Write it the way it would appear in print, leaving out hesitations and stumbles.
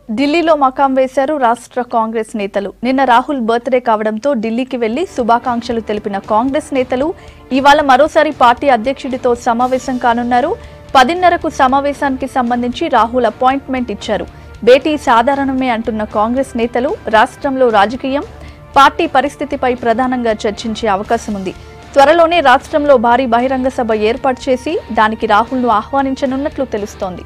ఢిల్లీలో మకాం వేశారు రాష్ట్ర కాంగ్రెస్ నేతలు. నిన్న రాహుల్ బర్త్డే కావడంతో ఢిల్లీకి వెళ్లి శుభాకాంక్షలు తెలిపిన కాంగ్రెస్ నేతలు ఇవాళ మరోసారి పార్టీ అధ్యక్షుడితో సమావేశం కానున్నారు. 10:30కు సమావేశానికి సంబంధించి రాహుల్ అపాయింట్మెంట్ ఇచ్చారు. భేటీ సాధారణమే అంటున్న కాంగ్రెస్ నేతలు రాష్ట్రంలో రాజకీయం, పార్టీ పరిస్థితిపై ప్రధానంగా చర్చించే అవకాశం ఉంది. త్వరలోనే రాష్ట్రంలో భారీ బహిరంగ సభ ఏర్పాటు చేసి దానికి రాహుల్ను ఆహ్వానించనున్నట్లు తెలుస్తోంది.